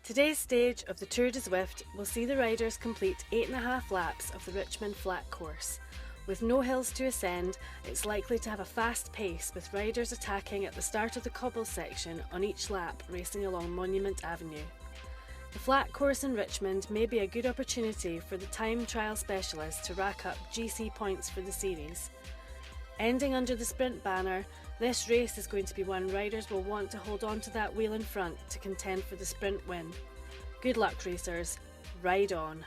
Today's stage of the Tour de Zwift will see the riders complete 8.5 laps of the Richmond flat course. With no hills to ascend, it's likely to have a fast pace, with riders attacking at the start of the cobble section on each lap, racing along Monument Avenue. The flat course in Richmond may be a good opportunity for the time trial specialists to rack up GC points for the series. Ending under the sprint banner, this race is going to be one riders will want to hold on to that wheel in front to contend for the sprint win. Good luck, racers. Ride on.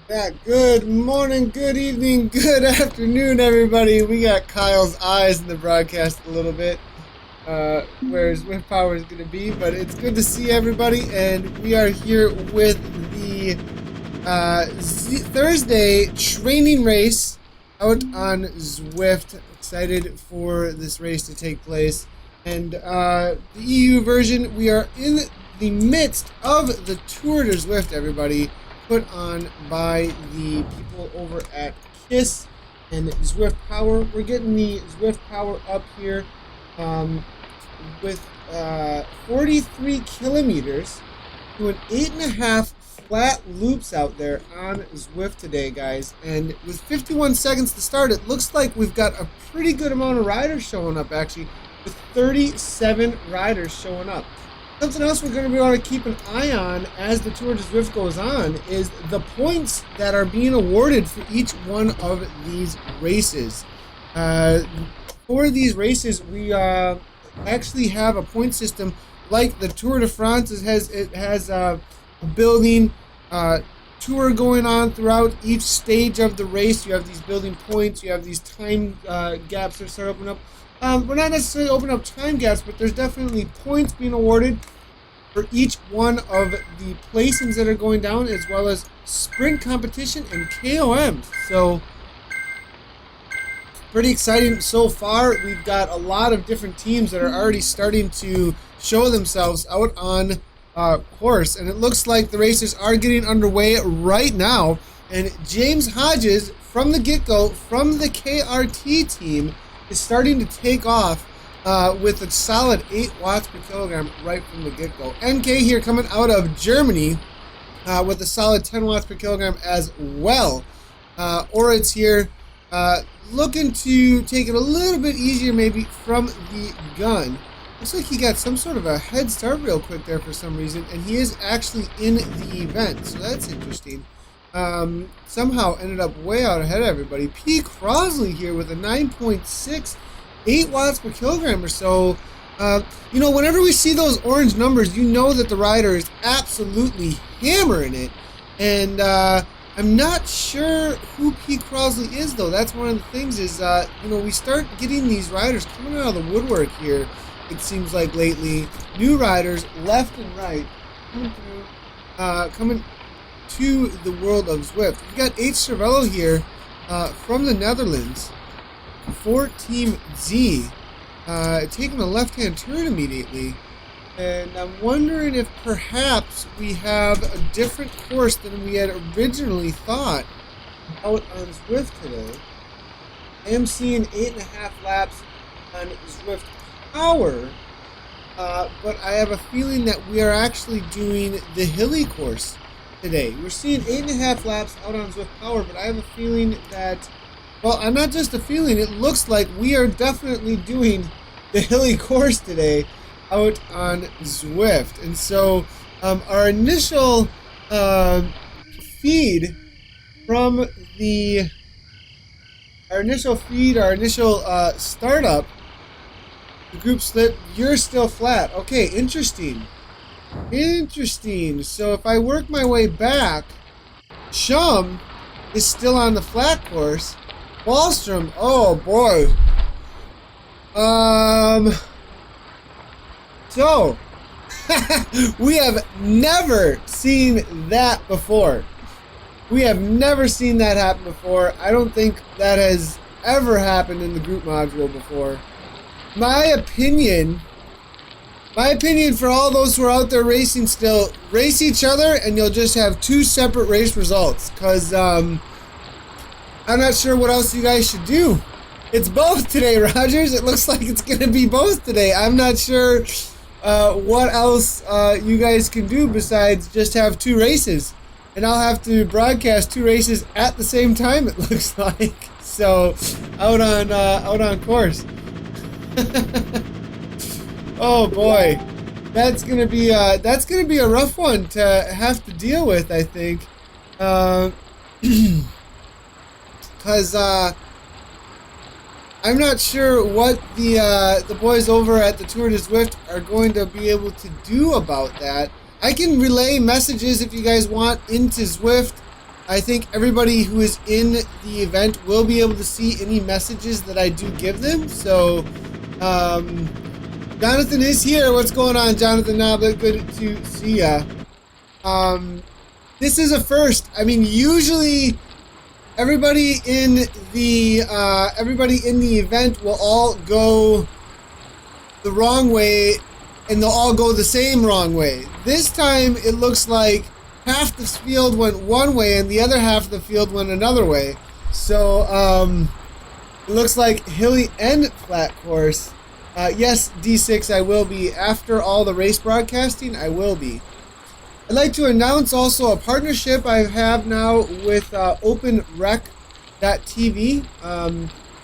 Yeah, good morning, good evening, good afternoon, everybody. We got Kyle's eyes in the broadcast a little bit, where Zwift Power is going to be, but it's good to see everybody, and we are here with the Thursday training race out on Zwift. Excited for this race to take place, and the EU version, we are in the midst of the Tour de Zwift, everybody. Put on by the people over at KISS and Zwift Power. We're getting the Zwift Power up here with 43 kilometers doing 8.5 flat loops out there on Zwift today, guys. And with 51 seconds to start, it looks like we've got a pretty good amount of riders showing up, actually, with 37 riders showing up. Something else we're going to want to keep an eye on as the Tour de Zwift goes on is the points that are being awarded for each one of these races. For these races, we actually have a point system like the Tour de France. It has a building tour going on throughout each stage of the race. You have these building points. You have these time gaps that start opening up. We're not necessarily opening up time gaps, but there's definitely points being awarded for each one of the placings that are going down, as well as sprint competition and KOMs. So, pretty exciting so far. We've got a lot of different teams that are already starting to show themselves out on course, and it looks like the races are getting underway right now. And James Hodges, from the get-go, from the KRT team, is starting to take off with a solid 8 watts per kilogram right from the get-go. NK here coming out of Germany with a solid 10 watts per kilogram as well. Oritz here looking to take it a little bit easier maybe from the gun. Looks like he got some sort of a head start real quick there for some reason, and he is actually in the event, so that's interesting. Somehow ended up way out ahead of everybody. P. Crosley here with a 9.6, 8 watts per kilogram or so. You know, whenever we see those orange numbers, you know that the rider is absolutely hammering it. And I'm not sure who P. Crosley is, though. That's one of the things is, you know, we start getting these riders coming out of the woodwork here, it seems like lately. New riders left and right coming through, coming to the world of Zwift. We've got H. Cervello here from the Netherlands for Team Z, taking a left-hand turn immediately. And I'm wondering if perhaps we have a different course than we had originally thought out on Zwift today. I am seeing 8.5 laps on Zwift Power, but I have a feeling that we are actually doing the hilly course today. We're seeing 8.5 laps out on Zwift Power, but I have a feeling that, well, I'm not just a feeling, it looks like we are definitely doing the hilly course today out on Zwift. And so our initial feed from our initial startup, the group split, you're still flat. Okay, interesting. Interesting. So if I work my way back, Shum is still on the flat course. Wallstrom, oh boy. So we have never seen that before. We have never seen that happen before. I don't think that has ever happened in the group module before. my opinion for all those who are out there racing still, race each other and you'll just have two separate race results. Because I'm not sure what else you guys should do. It's both today, Rogers. It looks like it's going to be both today. I'm not sure what else you guys can do besides just have two races. And I'll have to broadcast two races at the same time, it looks like. So, out on course. Oh boy, that's gonna be a rough one to have to deal with, I think, because I'm not sure what the boys over at the Tour de Zwift are going to be able to do about that. I can relay messages if you guys want into Zwift. I think everybody who is in the event will be able to see any messages that I do give them. So, Jonathan is here. What's going on, Jonathan Noblet? Good to see ya. This is a first. I mean, usually everybody in the event will all go the wrong way, and they'll all go the same wrong way. This time, it looks like half the field went one way and the other half of the field went another way. So, it looks like hilly and flat course. Yes, D6, I will be. After all the race broadcasting, I will be. I'd like to announce also a partnership I have now with OpenRec.tv.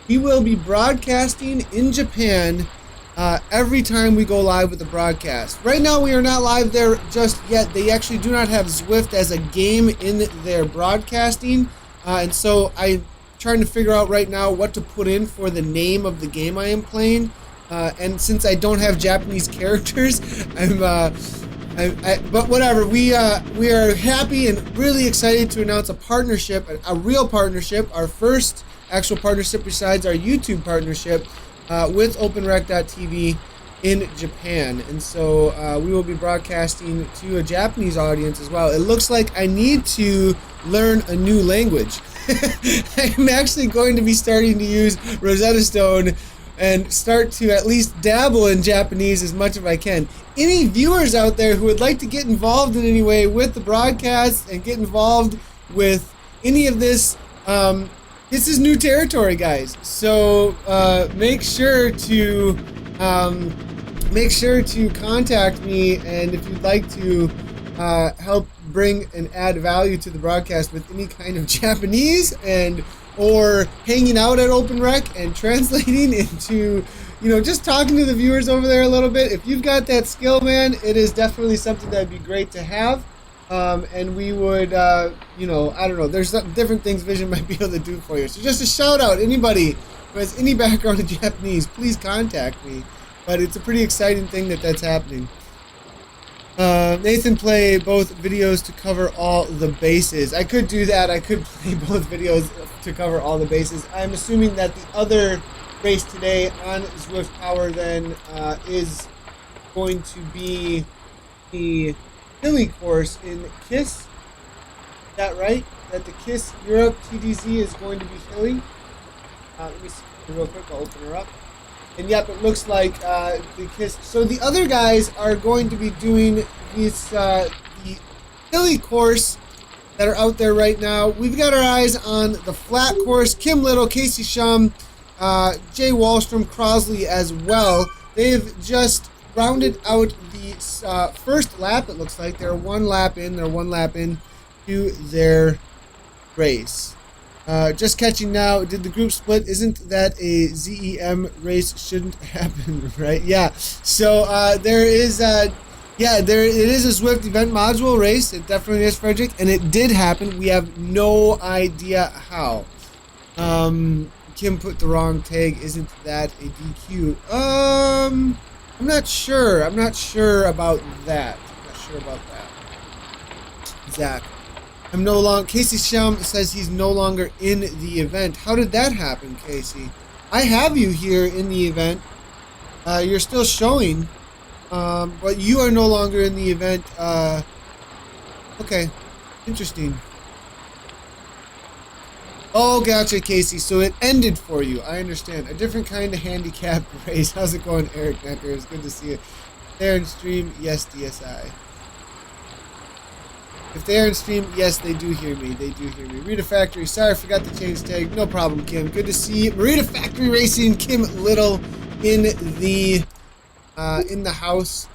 We will be broadcasting in Japan every time we go live with the broadcast. Right now, we are not live there just yet. They actually do not have Zwift as a game in their broadcasting. And so I'm trying to figure out right now what to put in for the name of the game I am playing. And since I don't have Japanese characters, but whatever. We are happy and really excited to announce a partnership, a real partnership, our first actual partnership besides our YouTube partnership with OpenRec.tv in Japan. And so we will be broadcasting to a Japanese audience as well. It looks like I need to learn a new language. I'm actually going to be starting to use Rosetta Stone and start to at least dabble in Japanese as much as I can. Any viewers out there who would like to get involved in any way with the broadcast and get involved with any of this, this is new territory, guys. So make sure to contact me, and if you'd like to help bring and add value to the broadcast with any kind of Japanese or hanging out at OpenRec and translating into, just talking to the viewers over there a little bit. If you've got that skill, man, it is definitely something that'd be great to have. And we would, I don't know, there's different things Vision might be able to do for you. So just a shout out, anybody who has any background in Japanese, please contact me. But it's a pretty exciting thing that's happening. Nathan, play both videos to cover all the bases. I could do that. I could play both videos to cover all the bases. I'm assuming that the other race today on Zwift Power then is going to be the hilly course in KISS. Is that right? That the KISS Europe TDZ is going to be hilly? Let me see real quick. I'll open her up. And yep, it looks like the KISS. So the other guys are going to be doing this the hilly course that are out there right now. We've got our eyes on the flat course. Kim Little, Casey Shum, Jay Wallstrom, Crosley as well. They've just rounded out the first lap. It looks like they're one lap in. They're one lap in to their race. Just catching now, did the group split? Isn't that a ZEM race? Shouldn't happen, right? Yeah. So there is it is a Zwift event module race. It definitely is, Frederick, and it did happen. We have no idea how. Kim put the wrong tag. Isn't that a DQ? I'm not sure. I'm not sure about that. Zach. I'm no longer. Casey Shum says he's no longer in the event. How did that happen, Casey? I have you here in the event. You're still showing, but you are no longer in the event. Okay, interesting. Oh, gotcha, Casey. So it ended for you. I understand. A different kind of handicap race. How's it going, Eric Necker? It's good to see you. There in stream, yes, DSI. If they are in stream, yes, they do hear me. They do hear me. Marita Factory, sorry, I forgot to change tag. No problem, Kim. Good to see Marita Factory Racing, Kim Little in the house.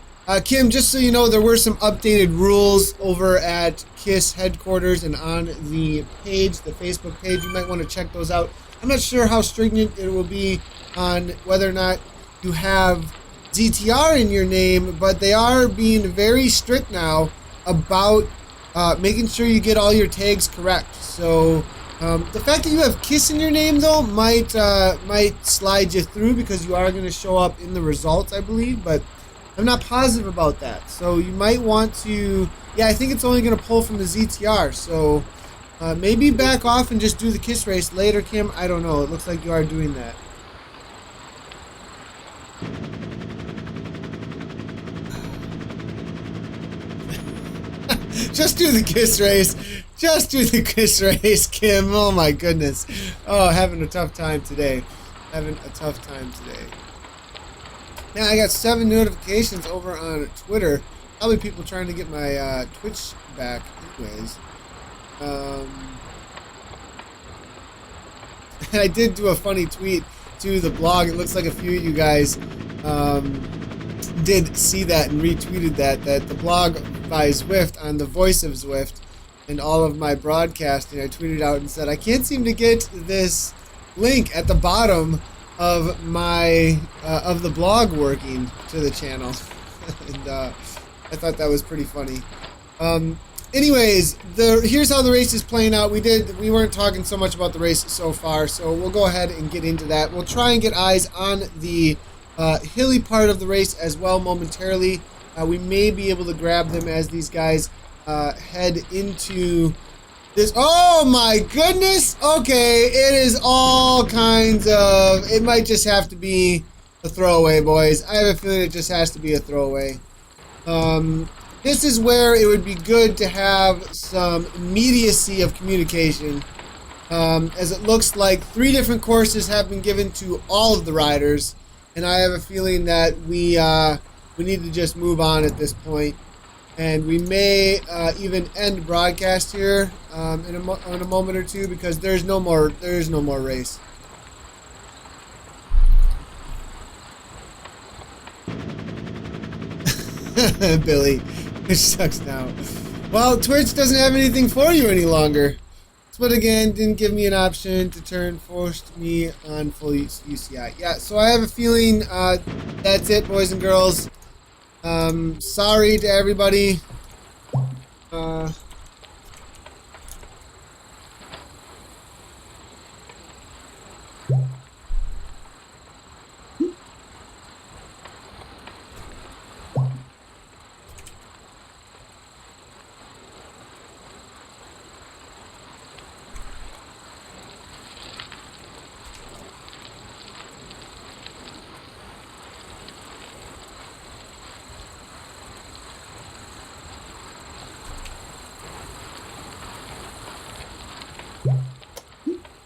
Kim, just so you know, there were some updated rules over at KISS headquarters and on the page, the Facebook page. You might want to check those out. I'm not sure how stringent it will be on whether or not you have ZTR in your name, but they are being very strict now about making sure you get all your tags correct. So the fact that you have KISS in your name, though, might slide you through because you are going to show up in the results, I believe, but I'm not positive about that. So you might want to, yeah, I think it's only going to pull from the ZTR. So maybe back off and just do the KISS race later, Kim. I don't know. It looks like you are doing that. Just do the KISS race. Just do the KISS race, Kim. Oh my goodness. Oh, having a tough time today. Having a tough time today. Now I got 7 notifications over on Twitter. Probably people trying to get my Twitch back anyways. And I did do a funny tweet to the blog. It looks like a few of you guys did see that and retweeted that the blog by Zwift on the voice of Zwift and all of my broadcasting, I tweeted out and said, I can't seem to get this link at the bottom of my of the blog working to the channel. And I thought that was pretty funny. Anyways, here's how the race is playing out. We weren't talking so much about the race so far, so we'll go ahead and get into that. We'll try and get eyes on the hilly part of the race as well momentarily. We may be able to grab them as these guys head into this. Oh my goodness! Okay, it is all kinds of. It might just have to be a throwaway, boys. I have a feeling it just has to be a throwaway. This is where it would be good to have some immediacy of communication, as it looks like 3 different courses have been given to all of the riders, and I have a feeling that we need to just move on at this point, and we may even end broadcast here in a moment or two because there's no more race. Billy, it sucks now. Well, Twitch doesn't have anything for you any longer. But again, didn't give me an option to turn, forced me on full UCI. Yeah, so I have a feeling that's it, boys and girls. Sorry to everybody.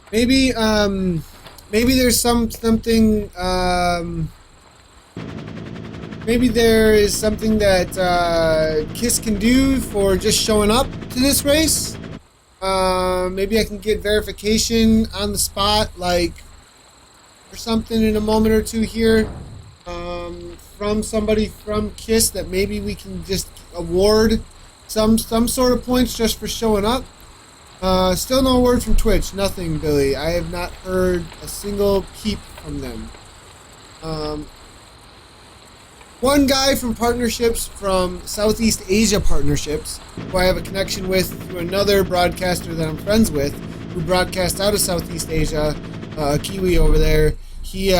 Maybe there's something. Maybe there is something that KISS can do for just showing up to this race. Maybe I can get verification on the spot, like, or something in a moment or two here, from somebody from KISS that maybe we can just award some sort of points just for showing up. Still no word from Twitch. Nothing, Billy. I have not heard a single peep from them. One guy from partnerships, from Southeast Asia Partnerships, who I have a connection with through another broadcaster that I'm friends with, who broadcasts out of Southeast Asia, a Kiwi over there. He,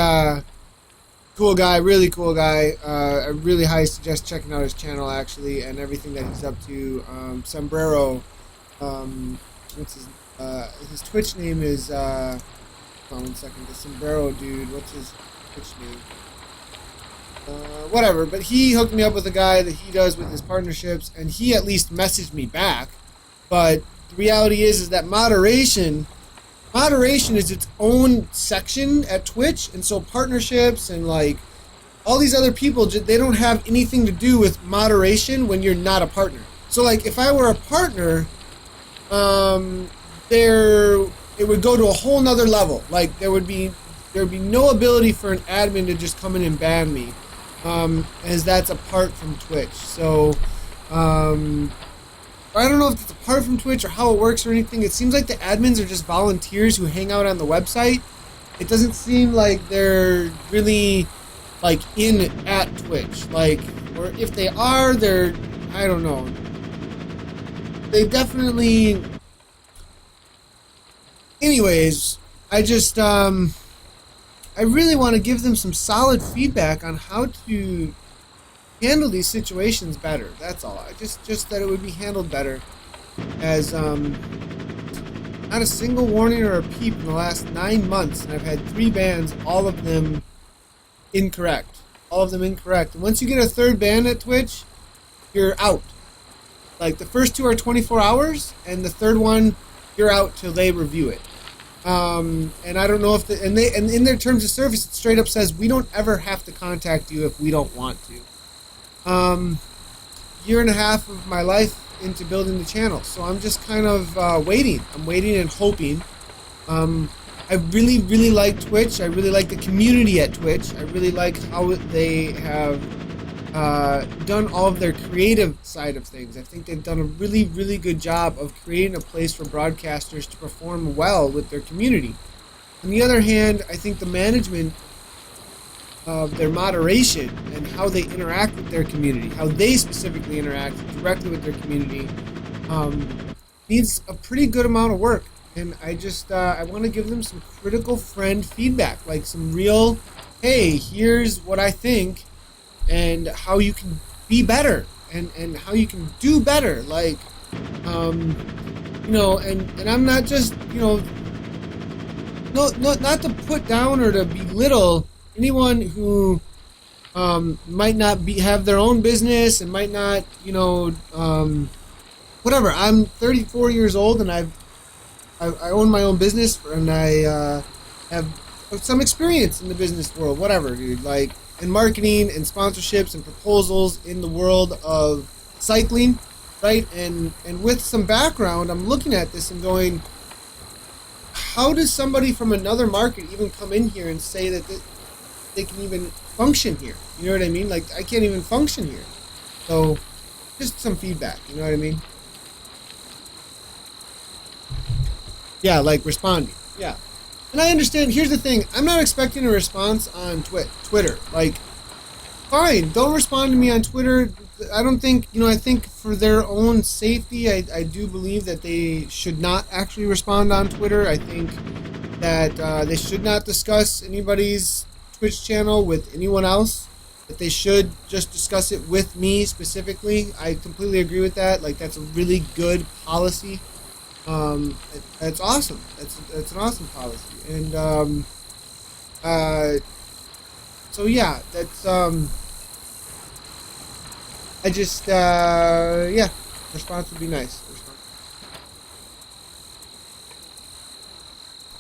cool guy, really cool guy. I really highly suggest checking out his channel, actually, and everything that he's up to. Sombrero, what's his Twitch name is, hold on 1 second, the Sombrero dude, what's his Twitch name? Whatever, but he hooked me up with a guy that he does with his partnerships, and he at least messaged me back. But the reality is that moderation moderation is its own section at Twitch, and so partnerships and like all these other people, they don't have anything to do with moderation when you're not a partner. So like if I were a partner, there it would go to a whole nother level. Like there would be no ability for an admin to just come in and ban me, as that's apart from Twitch. So I don't know if it's apart from Twitch or how it works or anything. It seems like the admins are just volunteers who hang out on the website. It doesn't seem like they're really like in at Twitch. Like, or if they are, they're, I don't know. They definitely. Anyways, I just I really want to give them some solid feedback on how to handle these situations better. That's all. I just that it would be handled better. As not a single warning or a peep in the last 9 months, and I've had 3 bans, all of them incorrect. All of them incorrect. And once you get a 3rd ban at Twitch, you're out. Like the first 2 are 24 hours, and the 3rd one, you're out till they review it. And I don't know if and in their terms of service, it straight up says we don't ever have to contact you if we don't want to. Year and a half of my life into building the channel, so I'm just kind of waiting. I'm waiting and hoping. I really like Twitch. I really like the community at Twitch. I really like how they have done all of their creative side of things. I think they've done a really good job of creating a place for broadcasters to perform well with their community. On the other hand, I think the management of their moderation and how they interact with their community, how they specifically interact directly with their community, needs a pretty good amount of work. And I just I want to give them some critical friend feedback, like some real, hey, here's what I think and how you can be better and how you can do better. Like, you know, and I'm not just, you know, not to put down or to belittle anyone who might not have their own business and might not, you know, whatever. I'm 34 years old and I own my own business, and I have some experience in the business world, whatever, dude. Like in marketing and sponsorships and proposals in the world of cycling, right? And with some background, I'm looking at this and going, how does somebody from another market even come in here and say that they can even function here? You know what I mean? Like, I can't even function here. So, just some feedback, you know what I mean? Yeah, like responding. Yeah. And I understand, here's the thing, I'm not expecting a response on Twitter. Like, fine, don't respond to me on Twitter. I don't think, you know, I think for their own safety, I do believe that they should not actually respond on Twitter. I think that they should not discuss anybody's Twitch channel with anyone else, that they should just discuss it with me specifically. I completely agree with that. Like, that's a really good policy. That's awesome. That's an awesome policy. And so yeah, that's I just yeah, response would be nice.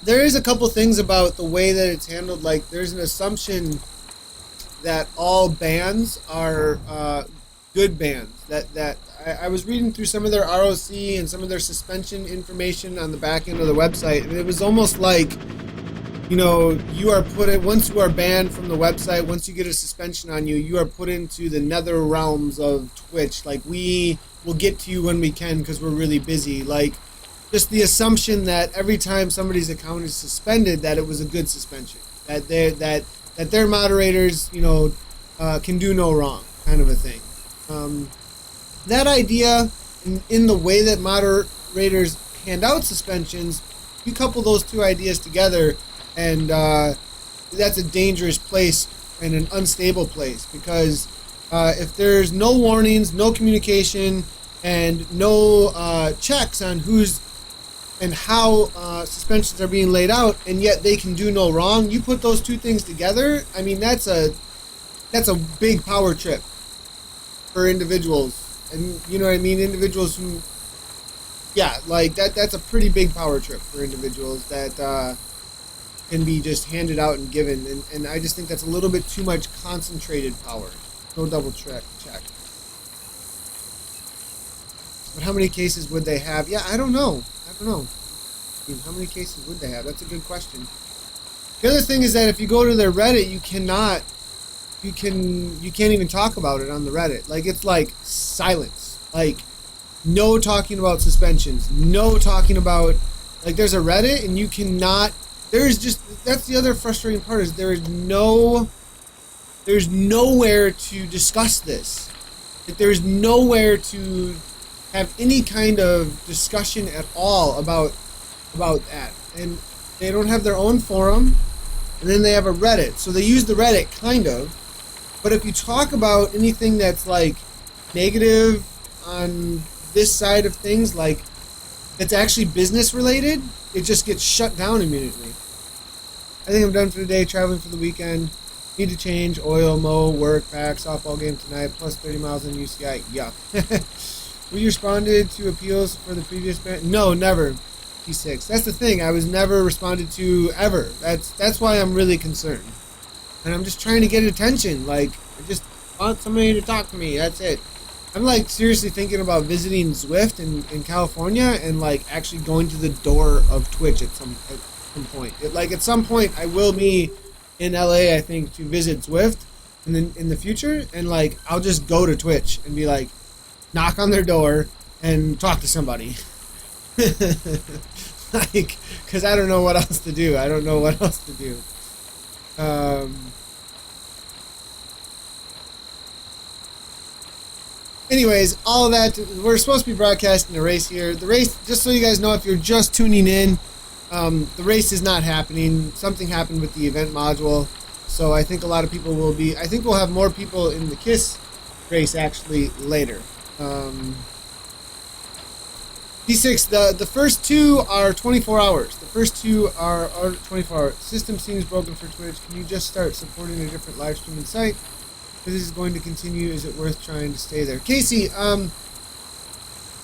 There is a couple things about the way that it's handled. Like, there's an assumption that all bans are good bans. That I was reading through some of their ROC and some of their suspension information on the back end of the website, and it was almost like, you know, you are once you are banned from the website, once you get a suspension on you, you are put into the nether realms of Twitch. Like, we will get to you when we can because we're really busy. Like, just the assumption that every time somebody's account is suspended, that it was a good suspension, that their moderators, you know, can do no wrong, kind of a thing. That idea, in the way that moderators hand out suspensions, you couple those two ideas together, and that's a dangerous place and an unstable place, because if there's no warnings, no communication, and no checks on who's and how suspensions are being laid out, and yet they can do no wrong, you put those two things together, I mean, that's a big power trip for individuals. And you know what I mean? Individuals who yeah, like that's a pretty big power trip for individuals that can be just handed out and given, and I just think that's a little bit too much concentrated power. No double check. But how many cases would they have? Yeah, I don't know. I mean, how many cases would they have? That's a good question. The other thing is that if you go to their Reddit, you can't even talk about it on the Reddit. Like, it's like silence. Like, no talking about suspensions. No talking about, like, there's a Reddit and you cannot, that's the other frustrating part is there's nowhere to discuss this. Like, there's nowhere to have any kind of discussion at all about that. And they don't have their own forum, and then they have a Reddit. So they use the Reddit, kind of. But if you talk about anything that's, like, negative on this side of things, like, that's actually business related, it just gets shut down immediately. I think I'm done for the day, traveling for the weekend. Need to change, oil, mow, work, pack, softball game tonight, plus 30 miles in UCI. Yuck. Were you responded to appeals for the previous band? No, never. P6. That's the thing. I was never responded to ever. That's why I'm really concerned. And I'm just trying to get attention. Like, I just want somebody to talk to me. That's it. I'm, like, seriously thinking about visiting Zwift in California and, like, actually going to the door of Twitch at some point. At some point, I will be in LA, I think, to visit Zwift in the future. And, like, I'll just go to Twitch and be like, knock on their door and talk to somebody. Like, because I don't know what else to do. Anyways, all of that, we're supposed to be broadcasting the race here. The race, just so you guys know, if you're just tuning in, the race is not happening. Something happened with the event module. So I think a lot of people I think we'll have more people in the KISS race actually later. P6, the first two are 24 hours. The first two are 24 hours. System seems broken for Twitch. Can you just start supporting a different live streaming site? If this is going to continue, is it worth trying to stay there? Casey,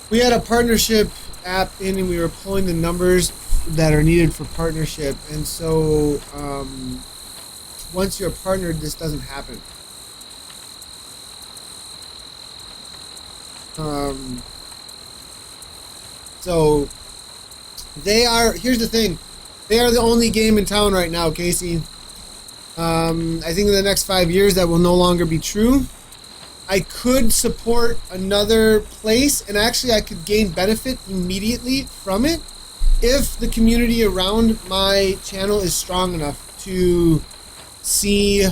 we had a partnership app in and we were pulling the numbers that are needed for partnership. And so once you're partnered, this doesn't happen. So here's the thing, they are the only game in town right now, Casey. I think in the next 5 years that will no longer be true. I could support another place, and actually I could gain benefit immediately from it if the community around my channel is strong enough to see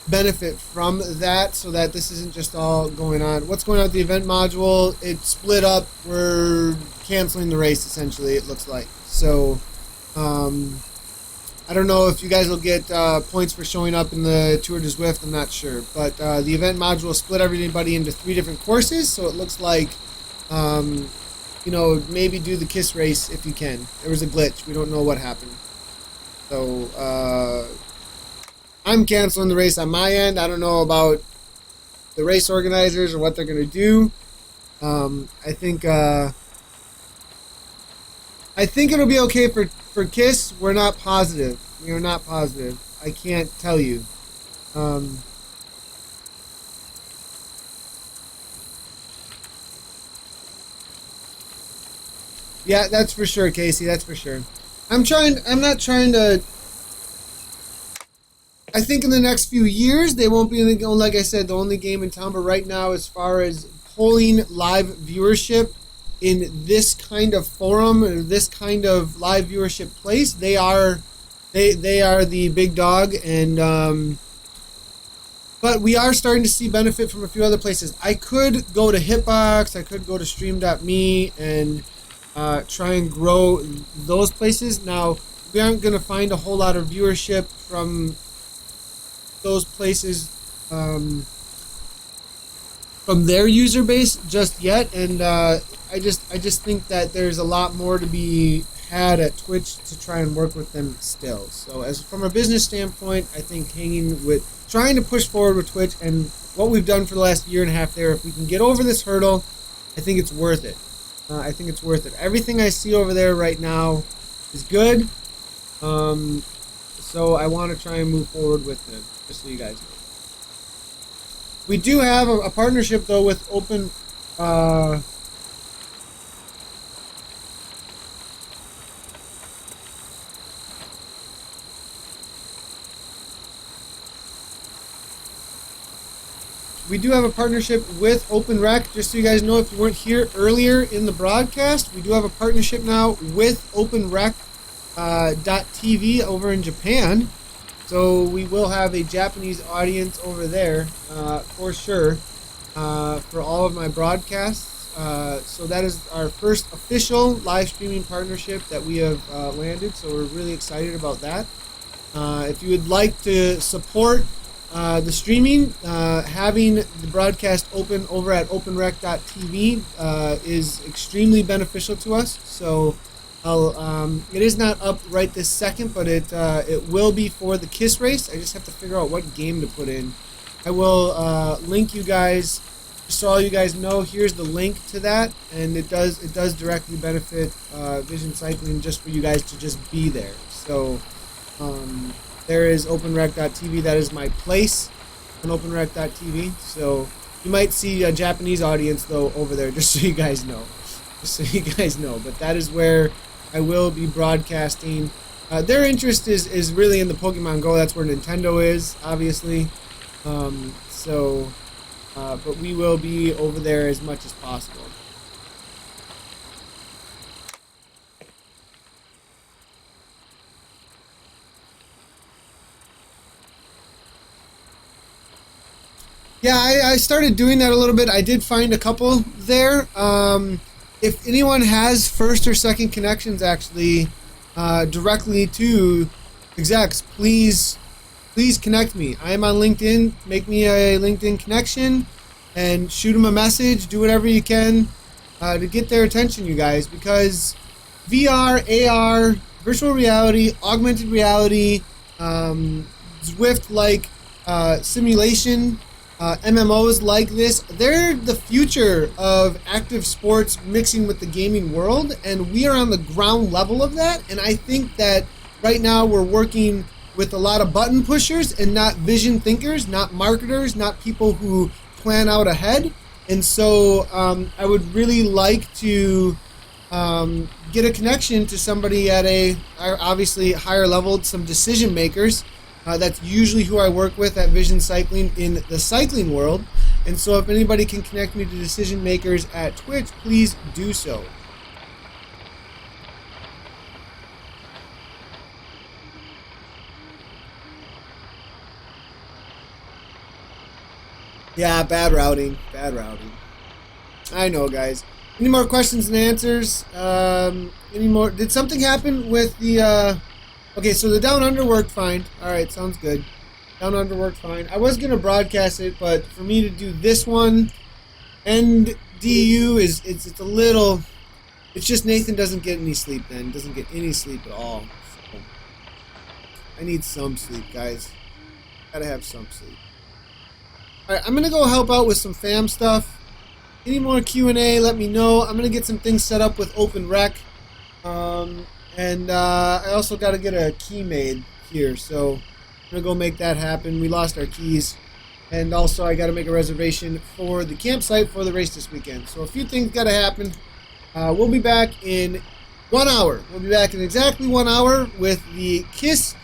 benefit from that, so that this isn't just all going on. What's going on with the event module? It split up. We're canceling the race, essentially, it looks like. So I don't know if you guys will get points for showing up in the Tour de Zwift. I'm not sure, but the event module split everybody into 3 different courses, so it looks like maybe do the KISS race if you can. There was a glitch. We don't know what happened. So I'm canceling the race on my end. I don't know about the race organizers or what they're going to do. I think it'll be okay for KISS. We're not positive. We are not positive. I can't tell you. Yeah, that's for sure, Casey. That's for sure. I'm not trying to. I think in the next few years they won't be, like I said, the only game in town. But right now, as far as polling live viewership in this kind of forum or this kind of live viewership place, they are the big dog. And but we are starting to see benefit from a few other places. I could go to Hitbox. I could go to Stream.me and try and grow those places. Now, we aren't going to find a whole lot of viewership from those places from their user base just yet, and I just think that there's a lot more to be had at Twitch to try and work with them still. So as from a business standpoint, I think trying to push forward with Twitch and what we've done for the last year and a half there, if we can get over this hurdle, I think it's worth it. I think it's worth it. Everything I see over there right now is good. So I want to try and move forward with it, just so you guys know. We do have a partnership, though, with Open... We do have a partnership with OpenRec, just so you guys know, if you weren't here earlier in the broadcast, we do have a partnership now with OpenRec.tv over in Japan. So we will have a Japanese audience over there for sure for all of my broadcasts. So that is our first official live streaming partnership that we have landed. So we're really excited about that. If you would like to support the streaming, having the broadcast open over at openrec.tv is extremely beneficial to us. So it is not up right this second, but it will be for the KISS race. I just have to figure out what game to put in. I will link you guys, just so all you guys know. Here's the link to that, and it does directly benefit Vision Cycling, just for you guys to just be there. So there is openrec.tv. That is my place on openrec.tv. So you might see a Japanese audience, though, over there, just so you guys know. Just so you guys know. But that is where I will be broadcasting. Their interest is really in the Pokemon Go. That's where Nintendo is, obviously. But we will be over there as much as possible. Yeah, I started doing that a little bit. I did find a couple there. If anyone has first or second connections, actually, directly to execs, please connect me. I am on LinkedIn. Make me a LinkedIn connection and shoot them a message. Do whatever you can to get their attention, you guys, because VR, AR, virtual reality, augmented reality, Zwift-like simulation, MMOs like this, they're the future of active sports mixing with the gaming world, and we are on the ground level of that. And I think that right now we're working with a lot of button pushers and not vision thinkers, not marketers, not people who plan out ahead. And so I would really like to get a connection to somebody at a obviously higher level, some decision makers. That's usually who I work with at Vision Cycling in the cycling world. And so if anybody can connect me to decision makers at Twitch, please do so. Yeah, bad routing. I know, guys. Any more questions and answers? Any more? Did something happen with the... Okay, so the Down Under worked fine. Alright, sounds good. Down Under worked fine. I was going to broadcast it, but for me to do this one, NDU, it's a little... It's just Nathan doesn't get any sleep then. Doesn't get any sleep at all. So I need some sleep, guys. Gotta have some sleep. Alright, I'm going to go help out with some fam stuff. Any more Q&A, let me know. I'm going to get some things set up with OpenRec. And I also got to get a key made here, so I'm going to go make that happen. We lost our keys. And also I got to make a reservation for the campsite for the race this weekend. So a few things got to happen. We'll be back in 1 hour. We'll be back in exactly 1 hour with the KISS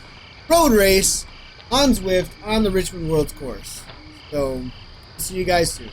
road race on Zwift on the Richmond World's course. So see you guys soon.